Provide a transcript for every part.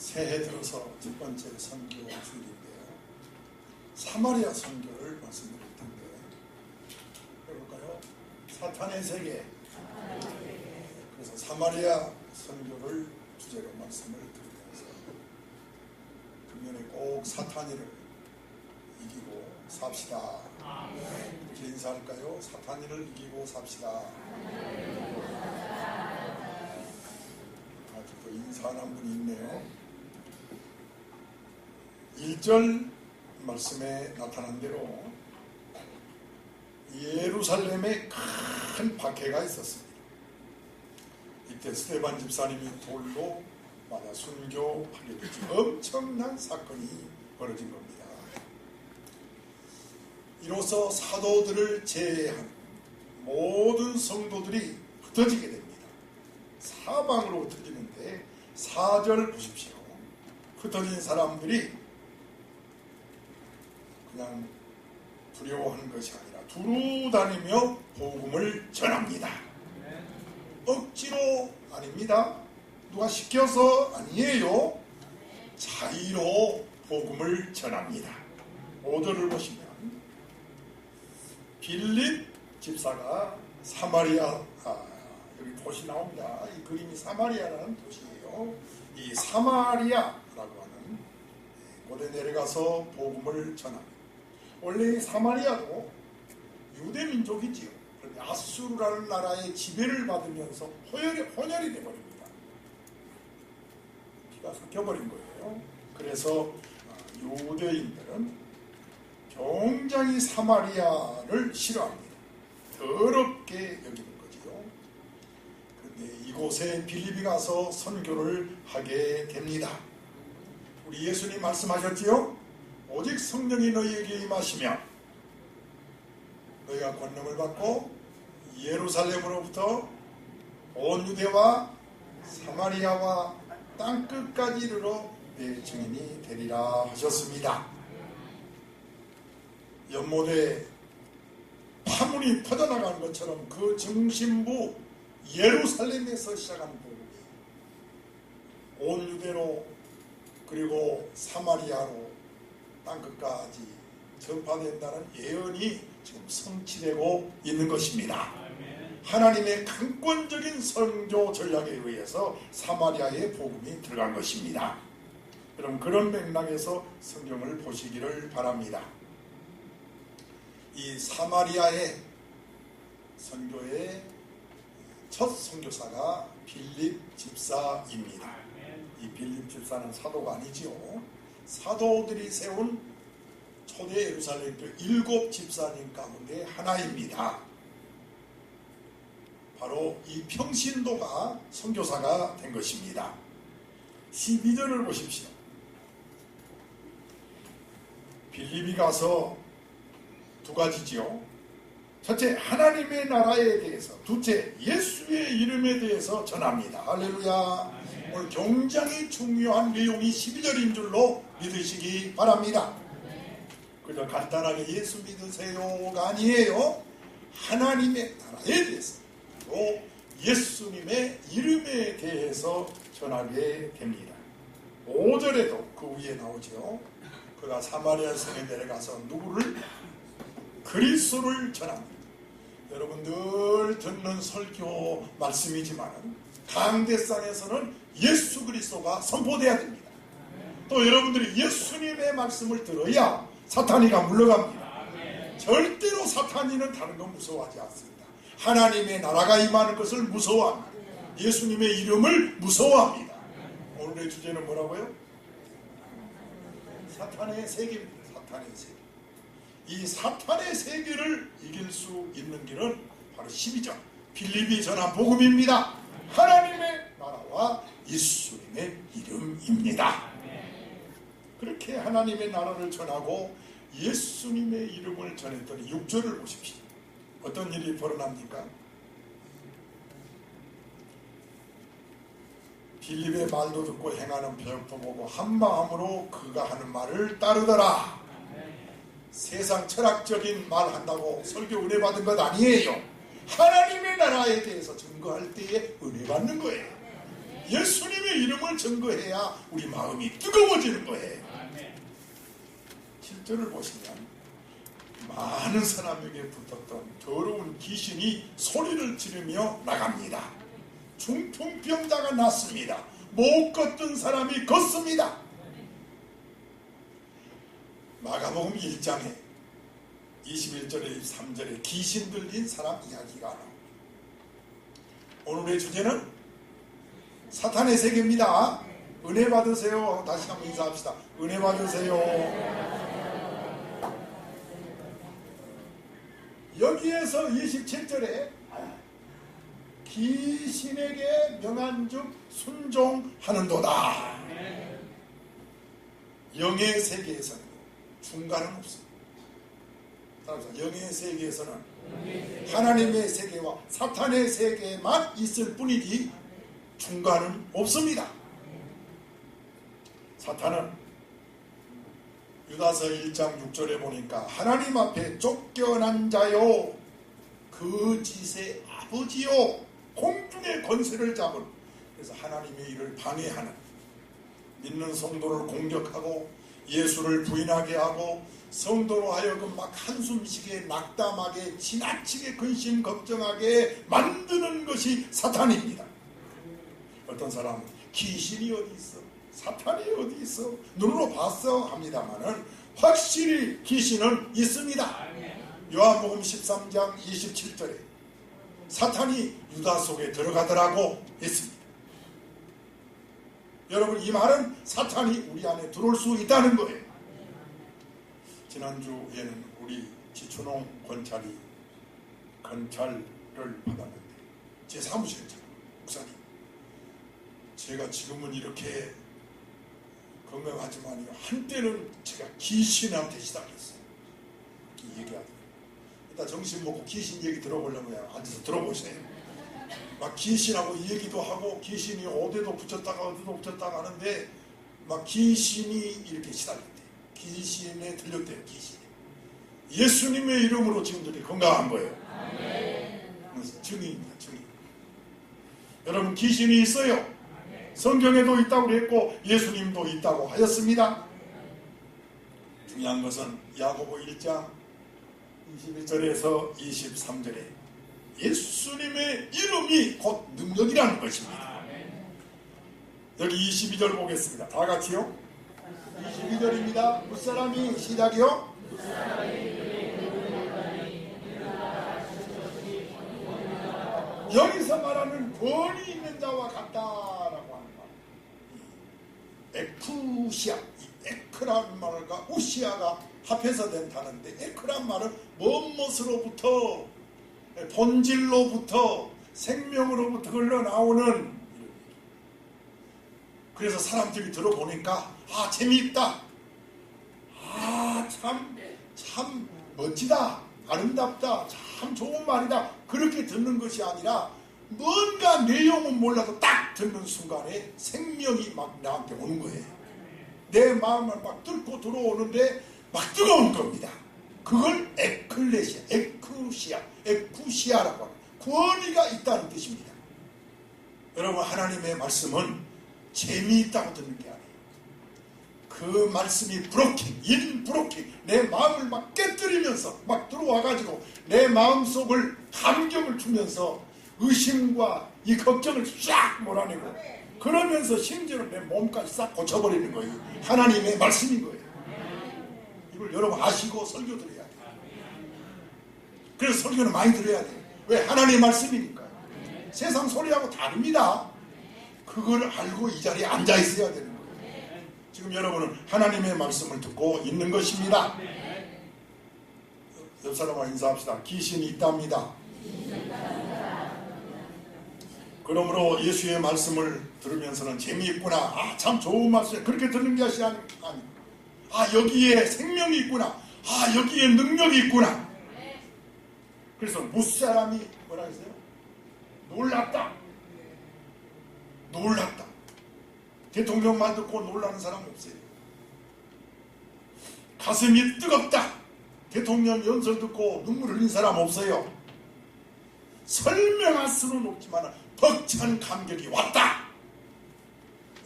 새해 들어서 첫 번째 선교 주일인데요. 사마리아 선교를 말씀드릴 텐데, 해볼까요? 사탄의 세계. 그래서 사마리아 선교를 주제로 말씀을 드리면서 금년에 꼭 사탄이를 이기고 삽시다. 이렇게 인사할까요? 사탄이를 이기고 삽시다. 아직도 인사 안 한 분이 있네요. 1절 말씀에 나타난 대로 예루살렘에 큰 박해가 있었습니다. 이때 스데반 집사님이 돌로 맞아 순교하게 되지 엄청난 사건이 벌어진 겁니다. 이로써 사도들을 제외한 모든 성도들이 흩어지게 됩니다. 사방으로 흩어지는데 4절 보십시오. 흩어진 사람들이 그냥 두려워하는 것이 아니라 두루 다니며 복음을 전합니다. 억지로 아닙니다. 누가 시켜서 아니에요. 자의로 복음을 전합니다. 5절을 보시면 빌립 집사가 사마리아, 여기 도시 나옵니다. 이 그림이 사마리아라는 도시예요. 이 사마리아라고 하는 곳에 내려가서 복음을 전합니다. 원래 사마리아도 유대 민족이지요. 그런데 아수르라는 나라의 지배를 받으면서 혼혈이 되어버립니다. 피가 섞여버린 거예요. 그래서 유대인들은 굉장히 사마리아를 싫어합니다. 더럽게 여기는 거지요. 그런데 이곳에 빌립이 가서 선교를 하게 됩니다. 우리 예수님 말씀하셨지요? 오직 성령이 너희에게 임하시면 너희가 권능을 받고 예루살렘으로부터 온 유대와 사마리아와 땅끝까지 이르러 내 증인이 되리라 하셨습니다. 연못에 파문이 퍼져나가는 것처럼 그 중심부 예루살렘에서 시작하는 복음이 온 유대로 그리고 사마리아로 땅끝까지 전파된다는 예언이 지금 성취되고 있는 것입니다. 하나님의 강권적인 선교 전략에 의해서 사마리아의 복음이 들어간 것입니다. 그럼 그런 맥락에서 성경을 보시기를 바랍니다. 이 사마리아의 선교의 첫 선교사가 빌립 집사입니다. 이 빌립 집사는 사도가 아니지요. 사도들이 세운 초대 예루살렘 7 집사님 가운데 하나입니다. 바로 이 평신도가 선교사가 된 것입니다. 12절을 보십시오. 빌립이 가서 두 가지지요. 첫째, 하나님의 나라에 대해서, 둘째, 예수의 이름에 대해서 전합니다. 할렐루야. 오늘 굉장히 중요한 내용이 12절인 줄로 믿으시기 바랍니다. 그저 간단하게 예수 믿으세요가 아니에요. 하나님의 나라에 대해서, 또 예수님의 이름에 대해서 전하게 됩니다. 5절에도 그 위에 나오죠. 그가 사마리아 성에 내려가서 누구를? 그리스도를 전합니다. 여러분 늘 듣는 설교 말씀이지만 강대상에서는 예수 그리스도가 선포돼야 됩니다. 또 여러분들이 예수님의 말씀을 들어야 사탄이가 물러갑니다. 절대로 사탄이는 다른 건 무서워하지 않습니다. 하나님의 나라가 임하는 것을 무서워합니다. 예수님의 이름을 무서워합니다. 오늘의 주제는 뭐라고요? 사탄의 세계입니다. 사탄의 세계. 이 사탄의 세계를 이길 수 있는 길은 바로 12절 빌립이 전한 복음입니다. 하나님의 나라와 예수님의 이름입니다. 그렇게 하나님의 나라를 전하고 예수님의 이름을 전했더니 6절을 보십시오. 어떤 일이 벌어납니까? 빌립의 말도 듣고 행하는 표적도 보고 한 마음으로 그가 하는 말을 따르더라. 세상 철학적인 말 한다고 설교 은혜 받은 것 아니에요. 하나님의 나라에 대해서 증거할 때에 은혜 받는 거예요. 예수님의 예수님의 이름을 증거해야 우리 마음이 뜨거워지는 거예요. 7절을 보시면 많은 사람에게 붙었던 더러운 귀신이 소리를 지르며 나갑니다. 중풍병자가 낫습니다. 못 걷던 사람이 걷습니다. 마가복음 1장에 21절에 23절에 귀신 들린 사람 이야기가 나옵니다. 오늘의 주제는 사탄의 세계입니다. 은혜 받으세요. 다시 한번 인사합시다. 은혜 받으세요. 여기에서 27절에 귀신에게 명한즉 순종하는도다. 영의 세계에서는 중간은 없습니다. 영의 세계에서는 하나님의 세계와 사탄의 세계만 있을 뿐이지 중간은 없습니다. 사탄은 유다서 1장 6절에 보니까 하나님 앞에 쫓겨난 자요 거짓의 아버지요 공중의 권세를 잡은, 그래서 하나님의 일을 방해하는, 믿는 성도를 공격하고 예수를 부인하게 하고 성도로 하여금 막 한숨쉬게 낙담하게 지나치게 근심 걱정하게 만드는 것이 사탄입니다. 어떤 사람은 귀신이 어디 있어, 사탄이 어디 있어, 눈으로 봤어 합니다만은 확실히 귀신은 있습니다. 요한복음 13장 27절에 사탄이 유다 속에 들어가더라고 했습니다. 여러분, 이 말은 사탄이 우리 안에 들어올 수 있다는 거예요. 지난주에는 우리 지춘홍 권찰이 건찰을 받았는데 제 사무실에 있잖아요. 목사님, 제가 지금은 이렇게 건강하지만 한때는 제가 귀신한테 시달렸어요. 얘기하더라고요. 일단 정신 먹고 귀신 얘기 들어보려면 앉아서 들어보세요. 막 귀신하고 얘기도 하고 귀신이 어디도 붙였다가 어디도 붙였다가 하는데 막 귀신이 이렇게 시달렸대요. 귀신에 들렸대요. 귀신에. 예수님의 이름으로 지금들이 건강한 거예요. 증인입니다. 증인. 여러분, 귀신이 있어요. 성경에도 있다고 했고 예수님도 있다고 하였습니다. 중요한 것은 야고보 1장 21절에서 23절에 예수님의 이름이 곧 능력이라는 것입니다. 여기 22절 보겠습니다. 다 같이요. 22절입니다. 무사람이 시작이요. 여기서 말하는 권위 있는 자와 같다라고 하는 말. 에쿠시아, 에크란 말과 우시아가 합해서 된 단어인데, 에크란 말은 무엇으로부터, 본질로부터, 생명으로부터 흘러나오는. 그래서 사람들이 들어보니까 재미있다, 참 멋지다, 아름답다, 참 좋은 말이다, 그렇게 듣는 것이 아니라 뭔가 내용은 몰라도 딱 듣는 순간에 생명이 막 나한테 오는 거예요. 내 마음을 막 뚫고 들어오는데 막 뜨거운 겁니다. 그걸 에클레시아, 에쿠시아라고 하는, 권위가 있다는 뜻입니다. 여러분, 하나님의 말씀은 재미있다고 듣는 게 아니에요. 그 말씀이 브로킹, 내 마음을 막 깨뜨리면서 막 들어와가지고 내 마음속을 감격을 주면서 의심과 이 걱정을 쫙 몰아내고, 그러면서 심지어는 내 몸까지 싹 고쳐버리는 거예요. 하나님의 말씀인 거예요. 이걸 여러분 아시고 설교 들어야 돼요. 그래서 설교는 많이 들어야 돼요. 왜? 하나님의 말씀이니까요. 세상 소리하고 다릅니다. 그걸 알고 이 자리에 앉아 있어야 되는 거예요. 지금 여러분은 하나님의 말씀을 듣고 있는 것입니다. 옆 사람과 인사합시다. 귀신이 있답니다. 그러므로 예수의 말씀을 들으면서는 재미있구나, 참 좋은 말씀, 그렇게 듣는 것이 아니, 여기에 생명이 있구나, 여기에 능력이 있구나. 그래서 무사람이 뭐라 했어요? 놀랐다. 대통령만 듣고 놀라는 사람 없어요. 가슴이 뜨겁다. 대통령 연설 듣고 눈물 흘린 사람 없어요. 설명할 수는 없지만 벅찬 감격이 왔다.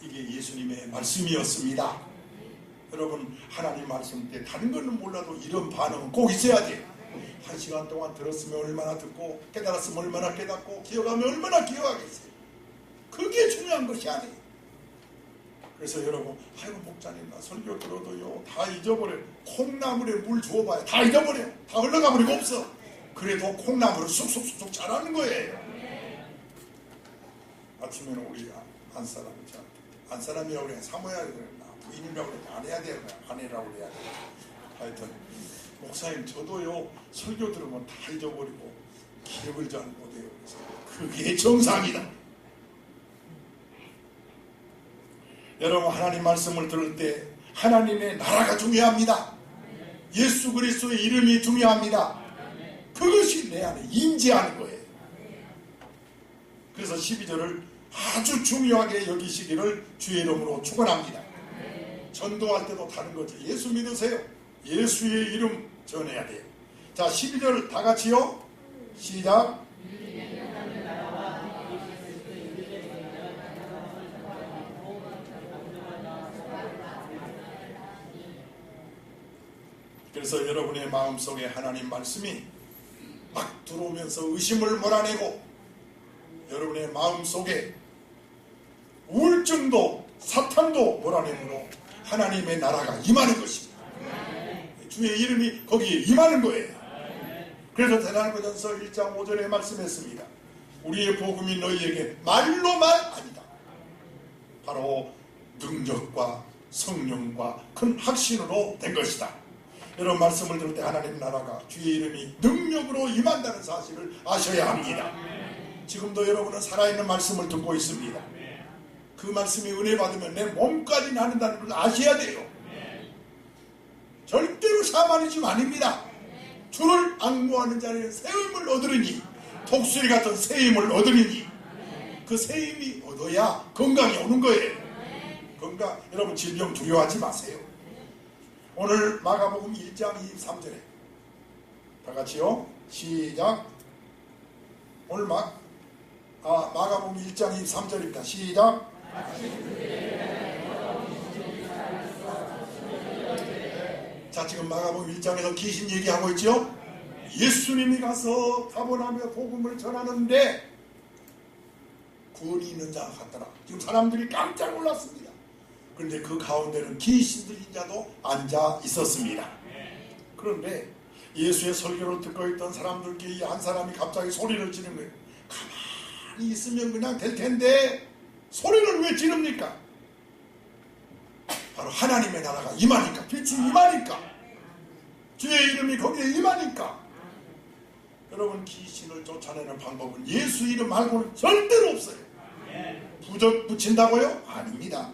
이게 예수님의 말씀이었습니다. 여러분, 하나님 말씀 때 다른 거는 몰라도 이런 반응은 꼭 있어야 돼요. 1시간 동안 들었으면 얼마나 듣고 깨달았으면 얼마나 깨닫고 기억하면 얼마나 기억하겠어요. 그게 중요한 것이 아니에요. 그래서 여러분, 아이고 목사님 나 설교 들어도요 다 잊어버려. 콩나물에 물 주어봐야 다 잊어버려. 다 흘러가 버리고 없어. 그래도 콩나물을 쑥쑥쑥쑥 자라는 거예요. 아침에는 우리 안사람이라고 그래. 사모야 부인이라고 그래. 안 해야 돼요. 아내라고 그래야 돼. 하여튼 목사님 저도요 설교 들으면 다 잊어버리고 기억을 잘 못해요. 그게 정상이다. 여러분, 하나님 말씀을 들을 때 하나님의 나라가 중요합니다. 예수 그리스도의 이름이 중요합니다. 그것이 내 안에 인지하는 거예요. 그래서 12절을 아주 중요하게 여기시기를 주의 이름으로 축원합니다. 전도할 때도 다른 거죠. 예수 믿으세요. 예수의 이름 전해야 돼요. 자, 12절 다 같이요. 시작. 그래서 여러분의 마음속에 하나님 말씀이 막 들어오면서 의심을 몰아내고 여러분의 마음속에 우울증도 사탄도 몰아내므로 하나님의 나라가 임하는 것입니다. 주의 이름이 거기에 임하는 거예요. 그래서 대사로전서 1장 5절에 말씀했습니다. 우리의 복음이 너희에게 말로만 아니다. 바로 능력과 성령과 큰 확신으로 된 것이다. 여러분, 말씀을 들을 때 하나님 나라가 주의 이름이 능력으로 임한다는 사실을 아셔야 합니다. 지금도 여러분은 살아있는 말씀을 듣고 있습니다. 그 말씀이 은혜 받으면 내 몸까지 나는다는 걸 아셔야 돼요. 절대로 샤머니즘 아닙니다. 주를 앙모하는 자는 새힘을 얻으리니 독수리 같은 새힘을 얻으리니 그 새힘이 얻어야 건강이 오는 거예요. 건강, 여러분 질병 두려워하지 마세요. 오늘 마가복음 1장 23절에 다 같이요. 시작. 오늘 마가복음 1장 23절입니다. 시작. 자, 지금 마가복음 1장에서 귀신 얘기하고 있죠. 예수님이 가서 가버나움에 복음을 전하는데 구원이 있는 자가 같더라. 지금 사람들이 깜짝 놀랐습니다. 그런데 그 가운데는 귀신 들린 자도 앉아 있었습니다. 그런데 예수의 설교를 듣고 있던 사람들끼리 한 사람이 갑자기 소리를 지르는 거예요. 가만히 있으면 그냥 될 텐데 소리를 왜 지릅니까? 바로 하나님의 나라가 임하니까, 빛이 임하니까, 주의 이름이 거기에 임하니까. 여러분, 귀신을 쫓아내는 방법은 예수 이름 말고는 절대로 없어요. 부적 붙인다고요? 아닙니다.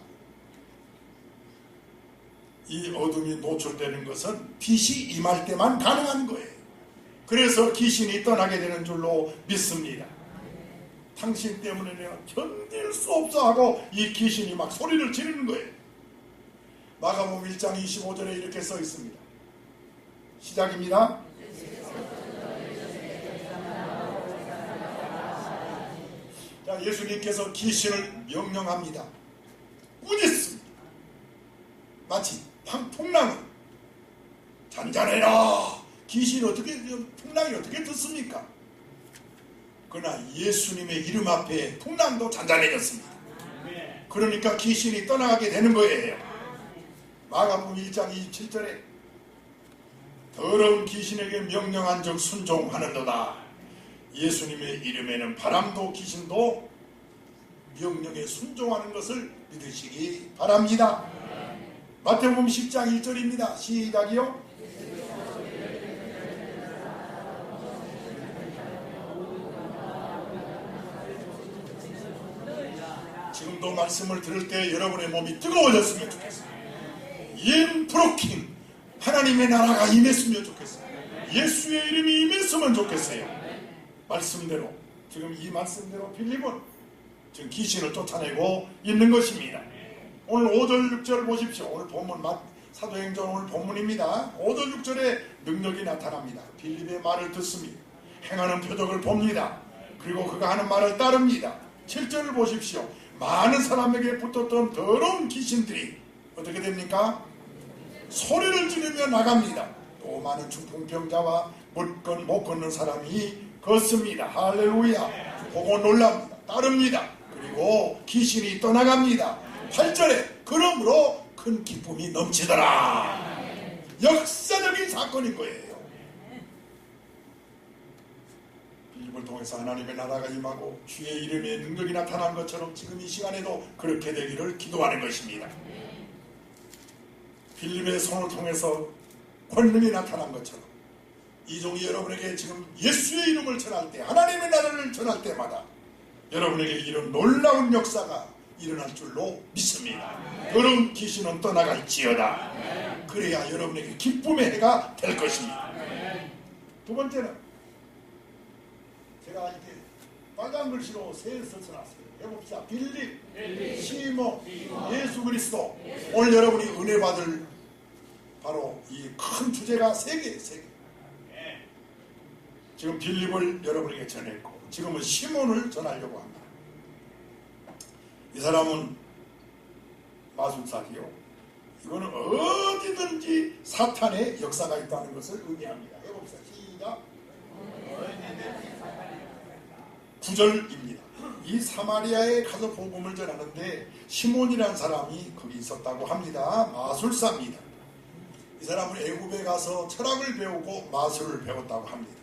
이 어둠이 노출되는 것은 빛이 임할 때만 가능한 거예요. 그래서 귀신이 떠나게 되는 줄로 믿습니다. 당신 때문에 내가 견딜 수 없어 하고 이 귀신이 막 소리를 지르는 거예요. 마가복음 1장 25절에 이렇게 써 있습니다. 시작입니다. 자, 예수님께서 귀신을 명령합니다. 꾸짖습니다. 마치 풍랑을 잔잔해라. 귀신이 풍랑이 어떻게 듣습니까? 그러나 예수님의 이름 앞에 풍랑도 잔잔해졌습니다. 그러니까 귀신이 떠나가게 되는 거예요. 마가복음 1장 27절에 더러운 귀신에게 명령한 적 순종하는도다. 예수님의 이름에는 바람도 귀신도 명령에 순종하는 것을 믿으시기 바랍니다. 마태복음 10장 1절입니다. 시작이요. 지금도 말씀을 들을 때 여러분의 몸이 뜨거워졌으면 좋겠어요. 인프로킹 하나님의 나라가 임했으면 좋겠어요. 예수의 이름이 임했으면 좋겠어요. 말씀대로, 지금 이 말씀대로 빌립은 지금 귀신을 쫓아내고 있는 것입니다. 오늘 5절 6절 보십시오. 오늘 본문 사도행전 오늘 본문입니다. 5절 6절에 능력이 나타납니다. 빌립의 말을 듣습니다. 행하는 표적을 봅니다. 그리고 그가 하는 말을 따릅니다. 7절을 보십시오. 많은 사람에게 붙었던 더러운 귀신들이 어떻게 됩니까? 소리를 지르며 나갑니다. 또 많은 중풍병자와 못 걷는 사람이 걷습니다. 할렐루야. 보고 놀랍니다. 따릅니다. 그리고 귀신이 떠나갑니다. 8절에 그러므로 큰 기쁨이 넘치더라. 역사적인 사건인 거예요. 빌립을 통해서 하나님의 나라가 임하고 주의 이름의 능력이 나타난 것처럼 지금 이 시간에도 그렇게 되기를 기도하는 것입니다. 빌립의 손을 통해서 권능이 나타난 것처럼 이종이 여러분에게 지금 예수의 이름을 전할 때, 하나님의 나라를 전할 때마다 여러분에게 이런 놀라운 역사가 일어날 줄로 믿습니다. 더러운 귀신은 떠나갈지어다. 그래야 여러분에게 기쁨의 해가 될 것입니다. 두 번째는 제가 이렇게 빨간 글씨로 세 써놨어요. 해봅시다. 빌립, 시몬, 예수 그리스도. 오늘 여러분이 은혜 받을 바로 이 큰 주제가 세 개예요. 세 개. 지금 빌립을 여러분에게 전했고 지금은 시몬을 전하려고 합니다. 이 사람은 마술사지요. 이거는 어디든지 사탄의 역사가 있다는 것을 의미합니다. 해봅시다. 시작. 9절입니다. 이 사마리아에 가서 복음을 전하는데 시몬이라는 사람이 거기 있었다고 합니다. 마술사입니다. 이 사람은 애굽에 가서 철학을 배우고 마술을 배웠다고 합니다.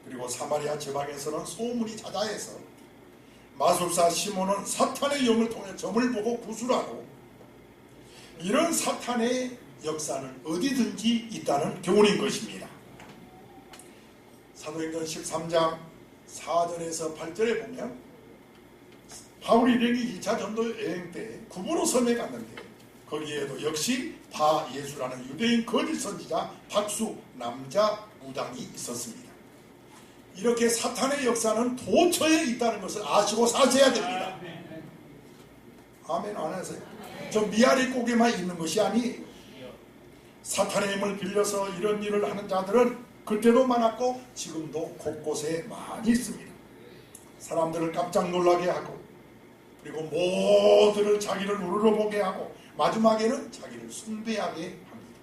그리고 사마리아 지방에서는 소문이 자자해서 마술사 시몬은 사탄의 영을 통해 점을 보고 구술하고 이런 사탄의 역사는 어디든지 있다는 교훈인 것입니다. 사도행전 13장 4절에서 8절에 보면 바울 일행이 2차 전도 여행 때 구브로 섬에 갔는데 거기에도 역시 바 예수라는 유대인 거짓 선지자 박수 남자 무당이 있었습니다. 이렇게 사탄의 역사는 도처에 있다는 것을 아시고 사셔야 됩니다. 아멘 안 하세요? 저 미아리 꼭에만 있는 것이 아니에요. 사탄의 힘을 빌려서 이런 일을 하는 자들은 그때도 많았고 지금도 곳곳에 많이 있습니다. 사람들을 깜짝 놀라게 하고 그리고 모두를 자기를 우러러보게 하고 마지막에는 자기를 숭배하게 합니다.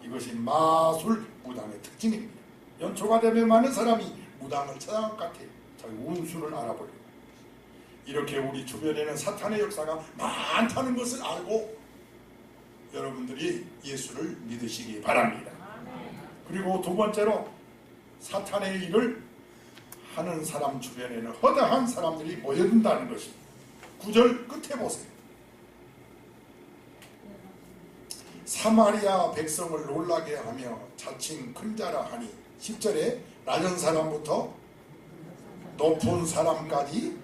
이것이 마술 무당의 특징입니다. 연초가 되면 많은 사람이 무당을 찾아갈 것 같아요. 자기 운수를 알아보려고. 이렇게 우리 주변에는 사탄의 역사가 많다는 것을 알고 여러분들이 예수를 믿으시기 바랍니다. 그리고 두 번째로 사탄의 일을 하는 사람 주변에는 허다한 사람들이 모여든다는 것입니다. 9절 끝에 보세요. 사마리아 백성을 놀라게 하며 자칭 큰 자라 하니 10절에 낮은 사람부터 높은 사람까지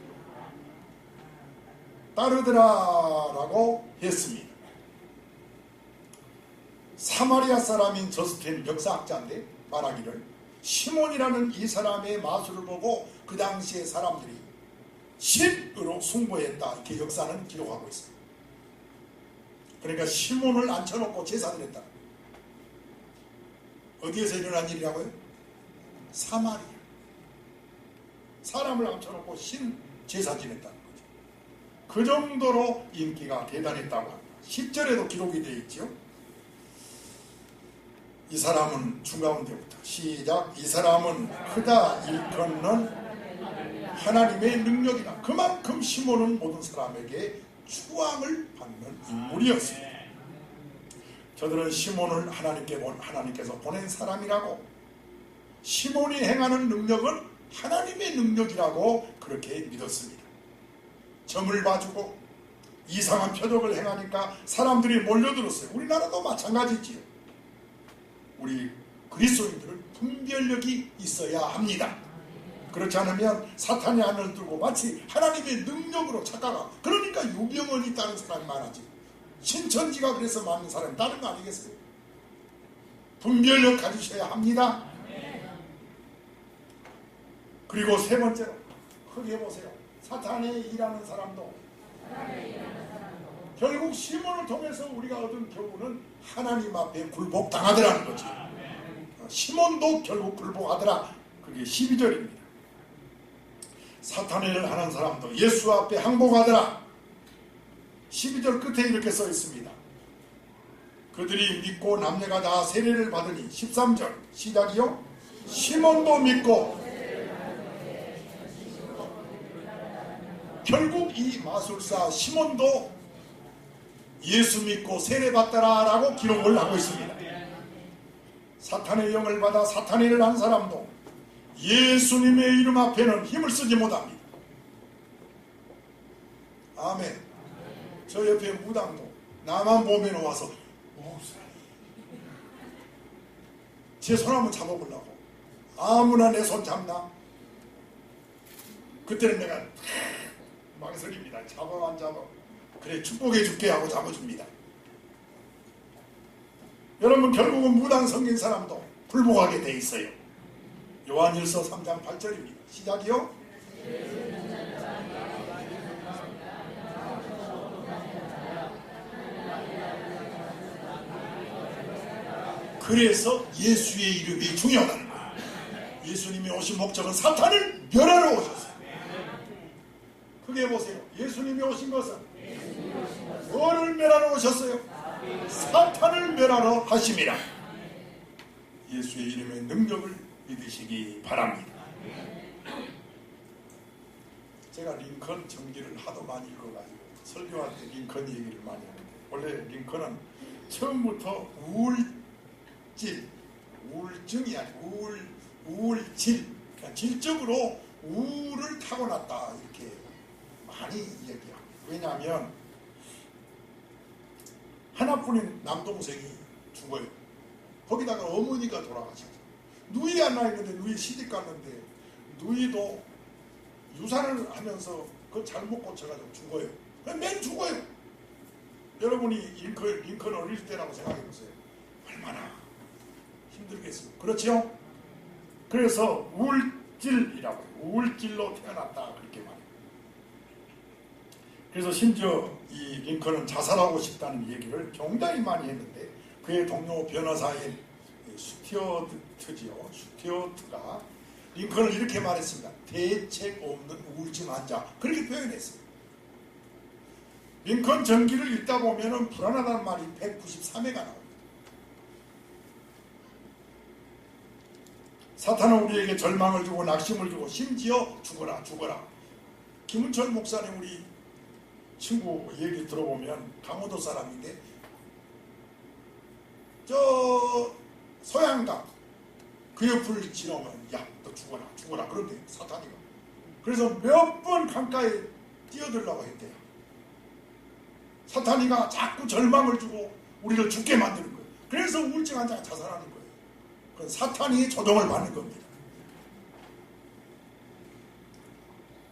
따르더라라고 했습니다. 사마리아 사람인 저스틴 역사학자인데 말하기를 시몬이라는 이 사람의 마술을 보고 그 당시에 사람들이 신으로 숭배했다 이렇게 역사는 기록하고 있습니다. 그러니까 시몬을 앉혀놓고 제사를 했다. 어디에서 일어난 일이라고요? 사마리아. 사람을 앉혀놓고 신 제사 지냈다는 거죠. 그 정도로 인기가 대단했다고 합니다. 10절에도 기록이 되어 있죠. 이 사람은 중가운데부터 시작. 이 사람은 크다 일컫는 하나님의 능력이다. 그만큼 시몬은 모든 사람에게 추앙을 받는 인물이었습니다. 저들은 시몬을 하나님께서 보낸 사람이라고 시몬이 행하는 능력은 하나님의 능력이라고 그렇게 믿었습니다. 점을 봐주고 이상한 표적을 행하니까 사람들이 몰려들었어요. 우리나라도 마찬가지지요. 우리 그리스도인들은 분별력이 있어야 합니다. 그렇지 않으면 사탄의 안을 들고 마치 하나님의 능력으로 착각하고 그러니까 유병원이 따른 사람이 많아지고 신천지가 그래서 많은 사람이 다른 거 아니겠어요? 분별력 가지셔야 합니다. 그리고 세 번째로 크게 보세요. 사탄의 일하는 사람도 결국 시몬을 통해서 우리가 얻은 교훈은 하나님 앞에 굴복당하더라는 거지. 시몬도 결국 굴복하더라. 그게 12절입니다. 사탄의 일을 하는 사람도 예수 앞에 항복하더라. 12절 끝에 이렇게 써 있습니다. 그들이 믿고 남녀가 다 세례를 받으니 13절 시작이요. 시몬도 믿고. 결국 이 마술사 시몬도 예수 믿고 세례 받더라 라고 기록을 하고 있습니다. 사탄의 영을 받아 사탄의 일을 한 사람도 예수님의 이름 앞에는 힘을 쓰지 못합니다. 아멘. 저 옆에 무당도 나만 보면 와서 제 손 한번 잡아보려고. 아무나 내 손 잡나? 그때는 내가 망설입니다. 잡아 안 잡아. 그래 축복해 줄게 하고 잡아줍니다. 여러분 결국은 무당 성긴 사람도 불복하게 돼 있어요. 요한일서 3장 8절입니다. 시작이요. 그래서 예수의 이름이 중요하다는 거예요. 예수님이 오신 목적은 사탄을 멸하러 오셨어요. 크게 보세요. 예수님이 오신 것은 뭐를 멸하러 오셨어요? 사탄을 멸하러 하심이라. 예수의 이름의 능력을 믿으시기 바랍니다. 제가 링컨 전기를 하도 많이 읽어가지고 설교할 때 링컨 얘기를 많이 하는데, 원래 링컨은 처음부터 우울증이 아니고 우울질, 그러니까 질적으로 우울을 타고났다 이렇게 많이 이야기합니다. 왜냐하면 하나뿐인 남동생이 죽어요. 거기다가 어머니가 돌아가셨죠. 누이 하나 있는데 누이 시집 갔는데 누이도 유산을 하면서 그걸 잘못 고쳐가지고 죽어요. 맨 죽어요. 여러분이 링컨 어릴 때라고 생각해보세요. 얼마나 힘들겠어요. 그렇죠? 그래서 우울질이라고 해요. 우울질로 태어났다 그렇게 말해요. 그래서 심지어 이 링컨은 자살하고 싶다는 얘기를 굉장히 많이 했는데, 그의 동료 변호사인 스튜어트가 링컨을 이렇게 말했습니다. 대책 없는 우울증 환자, 그렇게 표현했어요. 링컨 전기를 읽다 보면 불안하다는 말이 193회가 나옵니다. 사탄은 우리에게 절망을 주고 낙심을 주고 심지어 죽어라. 김은철 목사님 우리 친구 얘기 들어보면 강원도 사람인데 저 소양강 그 옆을 지나면 야 너 죽어라 그런데 사탄이가. 그래서 몇 번 강가에 뛰어들려고 했대요. 사탄이가 자꾸 절망을 주고 우리를 죽게 만드는 거예요. 그래서 우울증 환자가 자살하는 거예요. 그건 사탄이 조종을 받는 겁니다.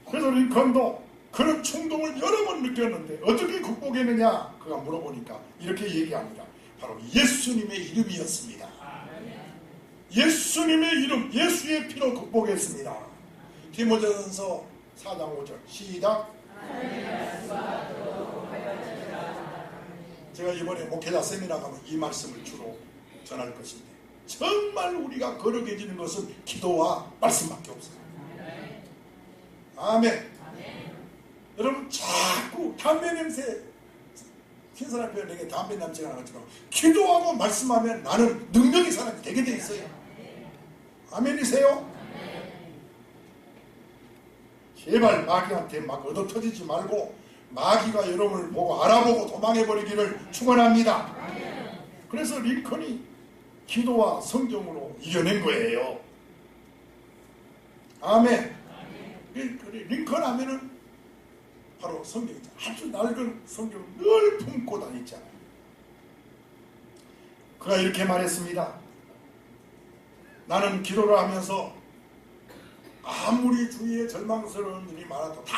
그래서 링컨도 그런 충동을 여러 번 느꼈는데 어떻게 극복했느냐 그가 물어보니까 이렇게 얘기합니다. 바로 예수님의 이름이었습니다. 예수님의 이름, 예수의 피로 극복했습니다. 디모데전서 4장 5절 시작. 제가 이번에 목회자 세미나 가면 이 말씀을 주로 전할 것인데, 정말 우리가 거룩해지는 것은 기도와 말씀밖에 없어요. 아멘. 여러분 자꾸 담배 냄새, 신선한 표현에게 담배 냄새가 나가지고 기도하고 말씀하면 나는 능력의 사람이 되게 돼 있어요. 아멘이세요? 제발 마귀한테 막 얻어터지지 말고 마귀가 여러분을 보고 알아보고 도망해버리기를 축원합니다. 그래서 링컨이 기도와 성경으로 이겨낸 거예요. 아멘. 링컨 하면은 바로 성경이죠. 아주 낡은 성경을 늘 품고 다녔잖아요. 그가 이렇게 말했습니다. 나는 기도를 하면서 아무리 주위에 절망스러운 일이 많아도 다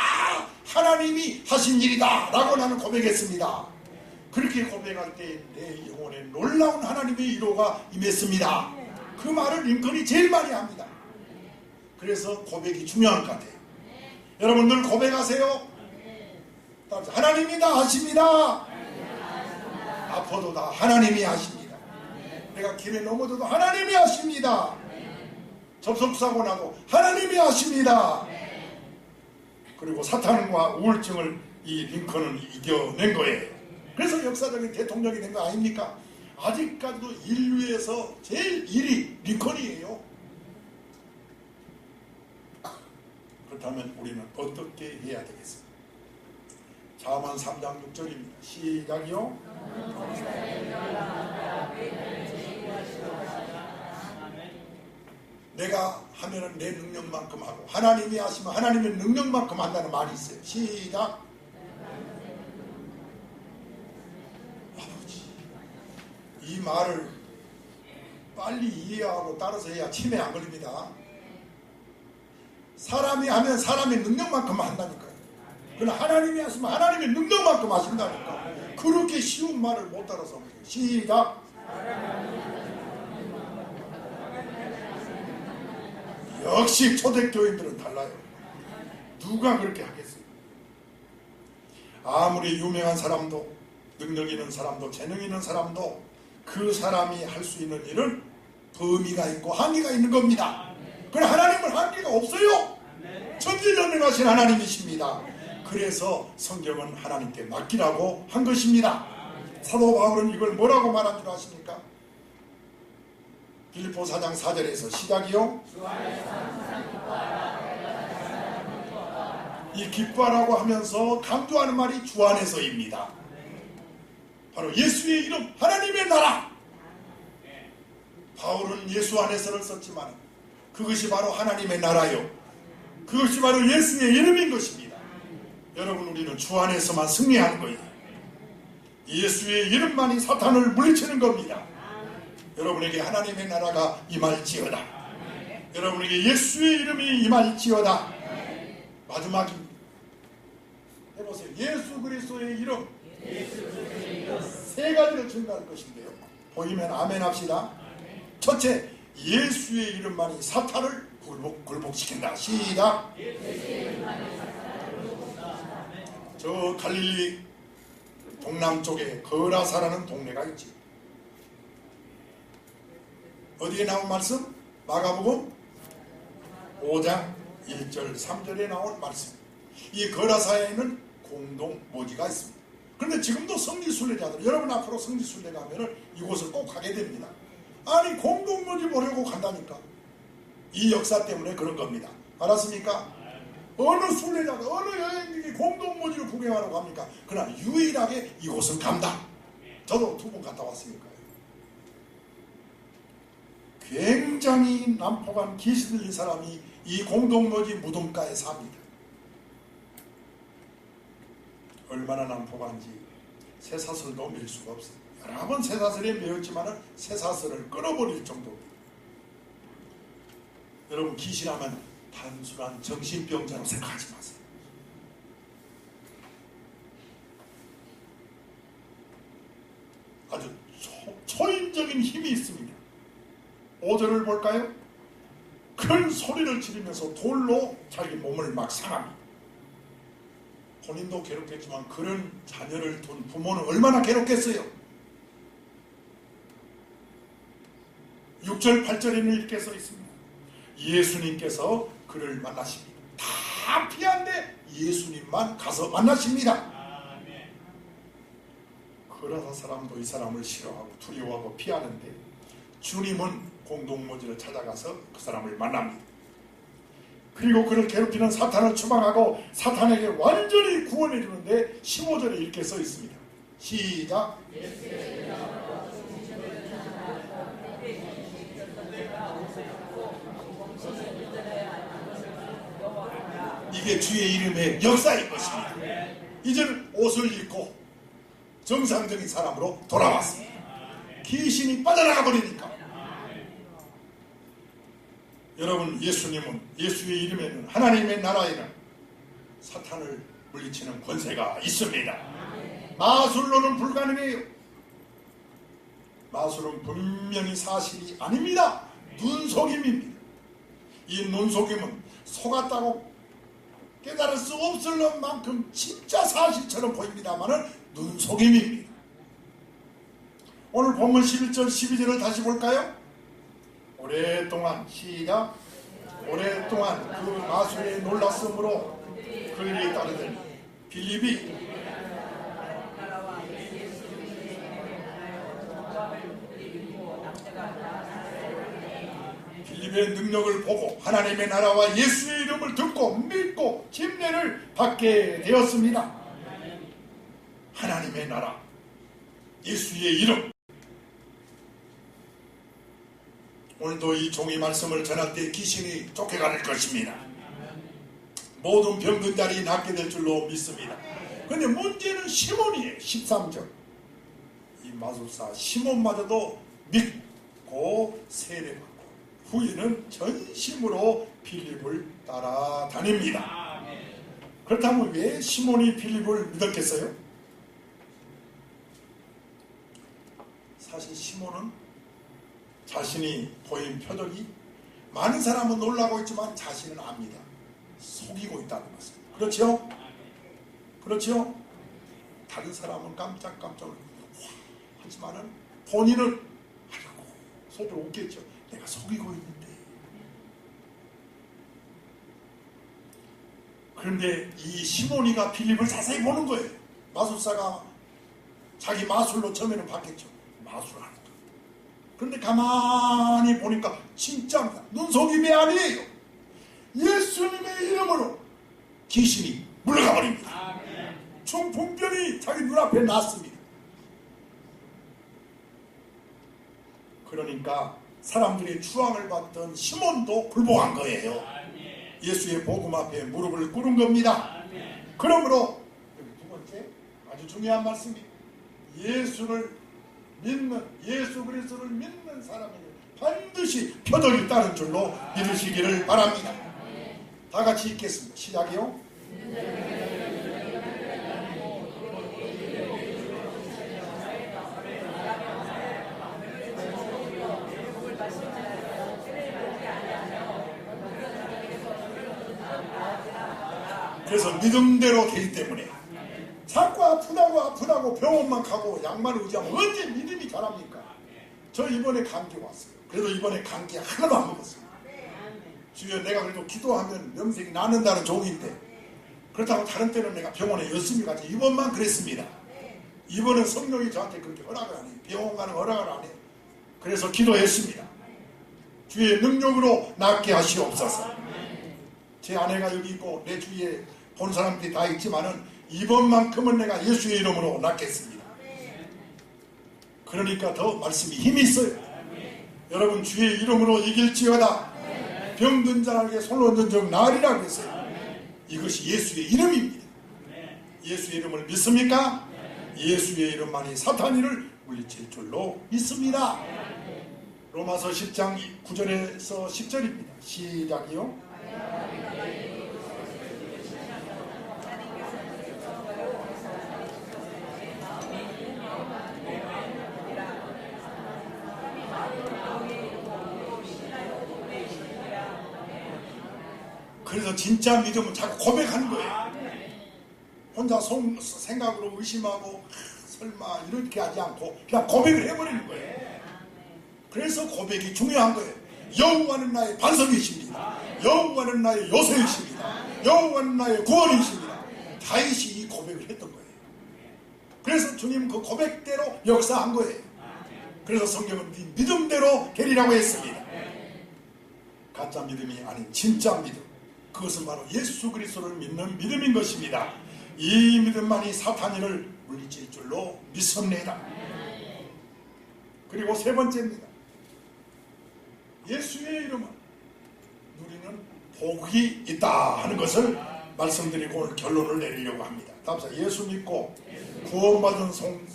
하나님이 하신 일이다 라고 나는 고백했습니다. 그렇게 고백할 때 내 영혼에 놀라운 하나님의 위로가 임했습니다. 그 말을 링컨이 제일 많이 합니다. 그래서 고백이 중요한 것 같아요. 여러분 늘 고백하세요. 하나님이 다 하십니다. 아파도 다 하나님이 하십니다. 내가 길에 넘어져도 하나님이 하십니다. 접촉사고 나도 하나님이 하십니다. 그리고 사탄과 우울증을 이 링컨은 이겨낸 거예요. 그래서 역사적인 대통령이 된 거 아닙니까? 아직까지도 인류에서 제일 1위 링컨이에요. 그렇다면 우리는 어떻게 해야 되겠습니까? 잠언 3장 6절입니다. 시작이요. 내가 하면은 내 능력만큼 하고 하나님이 하시면 하나님의 능력만큼 한다는 말이 있어요. 시작. 아버지, 이 말을 빨리 이해하고 따라서 해야 치매 안 걸립니다. 사람이 하면 사람의 능력만큼 한다니까요. 그러나 하나님이 하시면 하나님의 능력만큼 하신다니까. 그렇게 쉬운 말을 못 따라서 시작. 역시 초대교인들은 달라요. 누가 그렇게 하겠어요? 아무리 유명한 사람도, 능력 있는 사람도, 재능 있는 사람도 그 사람이 할 수 있는 일은 범위가 있고 한계가 있는 겁니다. 그러나 하나님은 한계가 없어요. 전지전능하신 하나님이십니다. 그래서 성경은 하나님께 맡기라고 한 것입니다. 사도 바울은 이걸 뭐라고 말한 줄 아십니까? 빌립보 4장 4절에서 시작이요. 이 기뻐하라고 하면서 강조하는 말이 주 안에서입니다. 바로 예수의 이름, 하나님의 나라. 바울은 예수 안에서를 썼지만 그것이 바로 하나님의 나라요. 그것이 바로 예수의 이름인 것입니다. 여러분, 우리는 주 안에서만 승리하는 거예요. 예수의 이름만이 사탄을 물리치는 겁니다. 여러분에게 하나님의 나라가 임할지어다. 여러분에게 예수의 이름이 임할지어다. 마지막입니다. 해보세요. 예수 그리스도의 이름. 세 가지를 증거할 것인데요. 보이면 아멘 합시다. 첫째, 예수의 이름만이 사탄을 굴복시킨다. 시작. 저 갈릴리 동남쪽에 거라사라는 동네가 있지. 어디에 나온 말씀? 마가복음 5장 1절 3절에 나온 말씀. 이 거라사에는 공동모지가 있습니다. 그런데 지금도 성지순례자들, 여러분 앞으로 성지순례 가면은 이곳을 꼭 가게 됩니다. 아니, 공동모지 보려고 간다니까. 이 역사 때문에 그런 겁니다. 알았습니까? 어느 순례자가, 어느 여행객이 공동모지를 구경하러 갑니까? 그러나 유일하게 이곳은 간다. 저도 2번 갔다 왔으니까요. 굉장히 난폭한 귀신 들린 사람이 이 공동모지 무덤가에 삽니다. 얼마나 난폭한지 쇠사슬도 밀 수가 없어요. 여러 번 쇠사슬에 매었지만 쇠사슬을 끊어버릴 정도입니다. 여러분, 귀신하면 단순한 정신병자로 생각하지 마세요. 아주 초인적인 힘이 있습니다. 5절을 볼까요? 큰 소리를 지르면서 돌로 자기 몸을 막 상합니다. 본인도 괴롭겠지만 그런 자녀를 둔 부모는 얼마나 괴롭겠어요. 6절 8절에는 이렇게 써 있습니다. 예수님께서 그를 만나십니다. 다 피한데 예수님만 가서 만나십니다. 그러다 사람도 이 사람을 싫어하고 두려워하고 피하는데 주님은 공동모지를 찾아가서 그 사람을 만납니다. 그리고 그를 괴롭히는 사탄을 추방하고 사탄에게 완전히 구원해 주는데 15절에 이렇게 써 있습니다. 시작. 이게 주의 이름의 역사인 것입니다. 이제는 옷을 입고 정상적인 사람으로 돌아왔습니다. 귀신이 빠져나가 버리니까. 여러분, 예수님은, 예수의 이름에는, 하나님의 나라에는 사탄을 물리치는 권세가 있습니다. 마술로는 불가능해요. 마술은 분명히 사실이 아닙니다. 눈속임입니다. 이 눈속임은 속았다고 깨달을 수 없을 만큼 진짜 사실처럼 보입니다만은 눈속임입니다. 오늘 본문 11절 12절을 다시 볼까요? 오랫동안, 시작. 오랫동안 그 마술에 놀랐으므로 그 일에 따르더니 빌립이 빌립의 능력을 보고 하나님의 나라와 예수의 이름을 듣고 믿고 침례를 받게 되었습니다. 하나님의 나라, 예수의 이름. 오늘도 이 종이 말씀을 전할 때 귀신이 쫓겨갈 것입니다. 모든 병든 자리 낫게 될 줄로 믿습니다. 그런데 문제는 시몬이에요. 13절. 이 마술사 시몬마저도 믿고 세례받고 후에는 전심으로 빌립을 따라다닙니다. 그렇다면 왜 시몬이 빌립을 믿었겠어요? 사실 시몬은 자신이 보인 표적이 많은 사람은 놀라고 있지만 자신은 압니다. 속이고 있다는 것을. 그렇죠? 그렇죠? 다른 사람은 깜짝깜짝 하지만은 본인은 아이고 속으로 웃겠죠. 내가 속이고 있는데. 그런데 이 시몬이가 빌립을 자세히 보는 거예요. 마술사가 자기 마술로 처음에는 봤겠죠. 마술을 하는 거. 그런데 가만히 보니까 진짜입니다. 눈속임이 아니에요. 예수님의 이름으로 귀신이 물러가 버립니다. 총풍병이 자기 눈앞에 났습니다. 그러니까 사람들이 추앙을 받던 시몬도 굴복한 거예요. 예수의 복음 앞에 무릎을 꿇은 겁니다. 그러므로 두 번째 아주 중요한 말씀이 예수를 믿는 예수 그리스도를 믿는 사람에게 반드시 표적이 따른 줄로 믿으시기를 바랍니다. 다 같이 읽겠습니다. 시작이요. 그래서 믿음대로 되기 때문에 자꾸 아프다고 병원만 가고 약만 의지하면 언제 믿음이 자랍니까? 저 이번에 감기 왔어요. 그래도 이번에 감기 하나도 안 먹었어요. 주여 내가 그래도 기도하면 명색이 낫는다는 종인데 그렇다고 다른 때는 내가 병원에 열심히 가지 이번만 그랬습니다. 이번은 성령이 저한테 그렇게 허락을 안 해요. 병원 가는 허락을 안 해요. 그래서 기도했습니다. 주의 능력으로 낫게 하시옵소서. 제 아내가 여기 있고 내 주위에 본 사람들이 다 있지만은 이번만큼은 내가 예수의 이름으로 낫겠습니다. 그러니까 더 말씀이 힘이 있어요. 여러분 주의 이름으로 이길지어다. 병든 자에게 손을 얹은 적 나으리라 그랬어요. 이것이 예수의 이름입니다. 예수의 이름을 믿습니까? 예수의 이름만이 사탄이를 물리칠 줄로 믿습니다. 로마서 10장 9절에서 10절입니다. 시작이요. 그래서 진짜 믿음은 자꾸 고백하는 거예요. 혼자 생각으로 의심하고 설마 이렇게 하지 않고 그냥 고백을 해버리는 거예요. 그래서 고백이 중요한 거예요. 여호와는 나의 반석이십니다. 여호와는 나의 요새이십니다. 여호와는 나의 구원이십니다. 다윗이 이 고백을 했던 거예요. 그래서 주님 그 고백대로 역사한 거예요. 그래서 성경은 믿음대로 되리라고 했습니다. 가짜 믿음이 아닌 진짜 믿음. 그것은 바로 예수 그리스도를 믿는 믿음인 것입니다. 이 믿음만이 사탄이를 물리칠 줄로 믿습니다. 그리고 세 번째입니다. 예수의 이름은 누리는 복이 있다 하는 것을 말씀드리고 오늘 결론을 내리려고 합니다. 다음사 예수 믿고 구원받은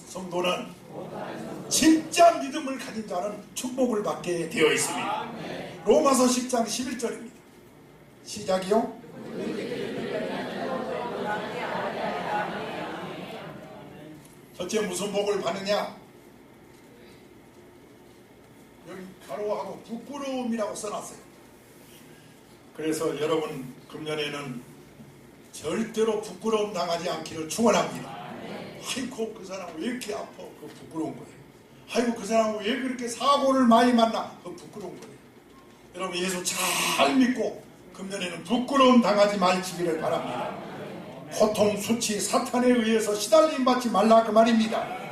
성도는 진짜 믿음을 가진 자는 축복을 받게 되어 있습니다. 로마서 10장 11절입니다. 시작이요. 첫째 무슨 복을 받느냐? 여기 가로하고 부끄러움이라고 써놨어요. 그래서 여러분 금년에는 절대로 부끄러움 당하지 않기를 축원합니다. 아이고 그 사람 왜 이렇게 아파? 그 부끄러운 거예요. 아이고 그 사람 왜 그렇게 사고를 많이 만나? 그 부끄러운 거예요. 여러분 예수 잘 믿고 금년에는 부끄러움 당하지 마시기를 바랍니다. 고통, 수치, 사탄에 의해서 시달림 받지 말라 그 말입니다.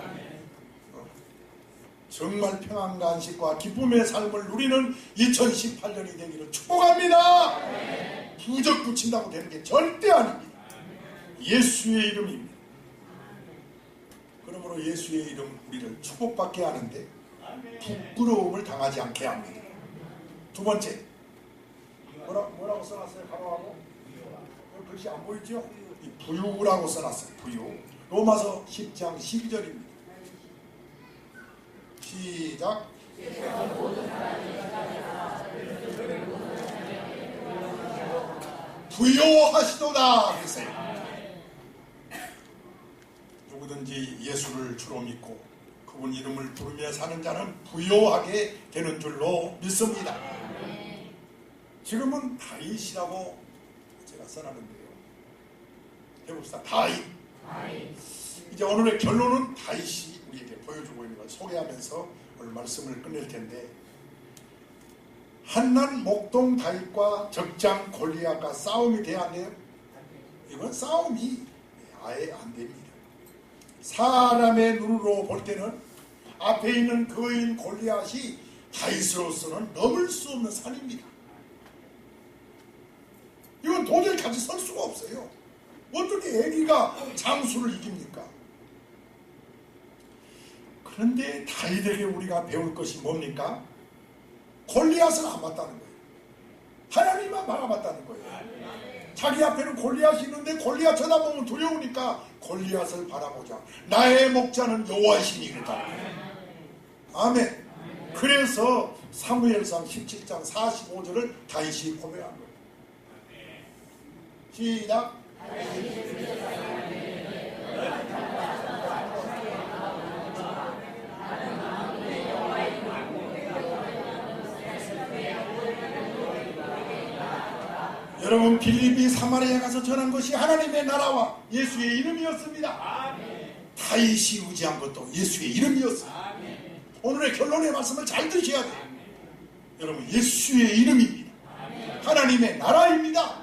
정말 평안과 안식과 기쁨의 삶을 누리는 2018년이 되기를 축복합니다. 부적 붙인다고 되는 게 절대 아닙니다. 예수의 이름입니다. 그러므로 예수의 이름 우리를 축복받게 하는데 부끄러움을 당하지 않게 합니다. 두 번째, 뭐라고 써놨어요? 가로하고 글씨 안 보이죠? 이 부유라고 써놨어요. 부유. 로마서 10장 12절입니다. 시작. 부요하시도다 그랬어요. 누구든지 예수를 주로 믿고 그분 이름을 부르며 사는 자는 부요하게 되는 줄로 믿습니다. 지금은 다윗이라고 제가 써놨는데요. 해봅시다. 다윗. 이제 오늘의 결론은 다윗이 우리에게 보여주고 있는 걸 소개하면서 오늘 말씀을 끝낼 텐데, 한낱 목동 다윗과 적장 골리앗과 싸움이 돼야 안 돼요? 이건 싸움이 아예 안 됩니다. 사람의 눈으로 볼 때는 앞에 있는 거인 골리앗이 다윗으로서는 넘을 수 없는 산입니다. 이건 도저히 같이 설 수가 없어요. 어떻게 애기가 장수를 이깁니까? 그런데 다윗에게 우리가 배울 것이 뭡니까? 골리앗은 안 맞다는 거예요. 하나님만 바라봤다는 거예요. 자기 앞에는 골리앗이 있는데 골리앗 쳐다보면 두려우니까 골리앗을 바라보자. 나의 목자는 여호와이시니 그랬다. 아멘. 그래서 사무엘상 17장 45절을 다윗이 고백한 거예요. 시작. 여러분, 빌립이 사마리아에 가서 전한 것이 하나님의 나라와 예수의 이름이었습니다. 다윗이 의지한 것도 예수의 이름이었습니다. 오늘의 결론의 말씀을 잘 드셔야 돼요. 여러분, 예수의 이름입니다. 하나님의 나라입니다.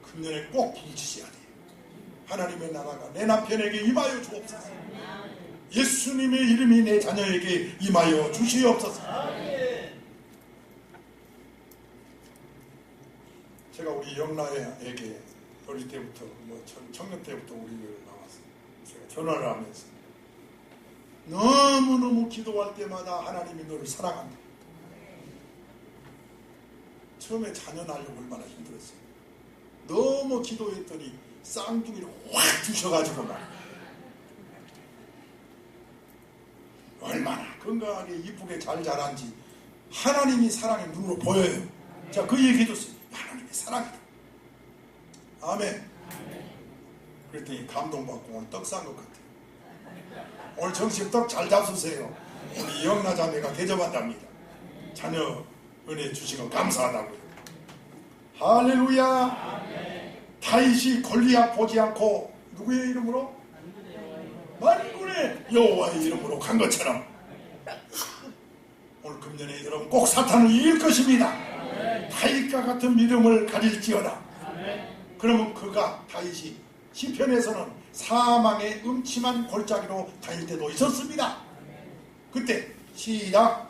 금년에 꼭 부르짖어야 돼요. 하나님의 나라가 내 남편에게 임하여 주옵소서. 예수님의 이름이 내 자녀에게 임하여 주시옵소서. 제가 우리 영라에게 어릴 때부터 청년 때부터 우리 교회를 나왔어요. 제가 전화를 하면서 너무너무 기도할 때마다 하나님이 너를 사랑한다. 처음에 자녀 낳으려고 얼마나 힘들었어요. 너무 기도했더니 쌍둥이를 확 주셔가지고 막 얼마나 건강하게 이쁘게 잘 자란지 하나님이 사랑의 눈으로 보여요. 자, 그 얘기 해줬어요. 하나님의 사랑이다. 아멘. 그랬더니 감동받고 오늘 떡 싼 것 같아요. 오늘 점심 떡 잘 잡수세요. 우리 영나 자매가 대접한답니다. 자녀 은혜 주신 거 감사하다고요. 할렐루야. 다윗이 골리앗 보지 않고 누구의 이름으로? 만군의 여호와의 이름으로 간 것처럼 오늘 금년에 여러분 꼭 사탄을 이길 것입니다. 다윗과 같은 믿음을 가질지어다. 그러면 그가 다윗이 시편에서는 사망의 음침한 골짜기로 다닐 때도 있었습니다. 그때 시작.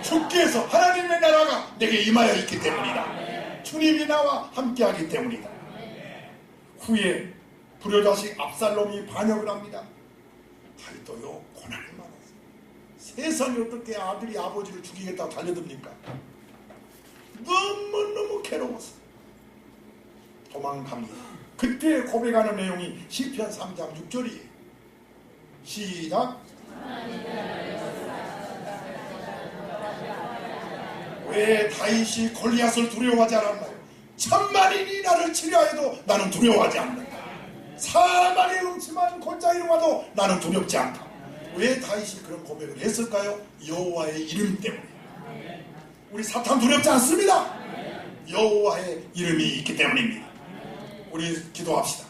주께서 하나님의 나라가 내게 임하여 있기 때문이다. 주님이 나와 함께하기 때문이다. 후에 불효자식 압살롬이 반역을 합니다. 다윗도요 고난이 많았어요. 세상에 어떻게 아들이 아버지를 죽이겠다고 달려듭니까? 너무너무 괴로웠어요. 도망갑니다. 그때 고백하는 내용이 시편 3장 6절이에요. 시작. 왜 다윗이 골리앗을 두려워하지 않았나요? 천만인이 나를 치려해도 나는 두려워하지 않는다. 사망의 음침한 골짜기로 와도 나는 두렵지 않다. 왜 다윗이 그런 고백을 했을까요? 여호와의 이름 때문에. 우리 사탄 두렵지 않습니다. 여호와의 이름이 있기 때문입니다. 우리 기도합시다.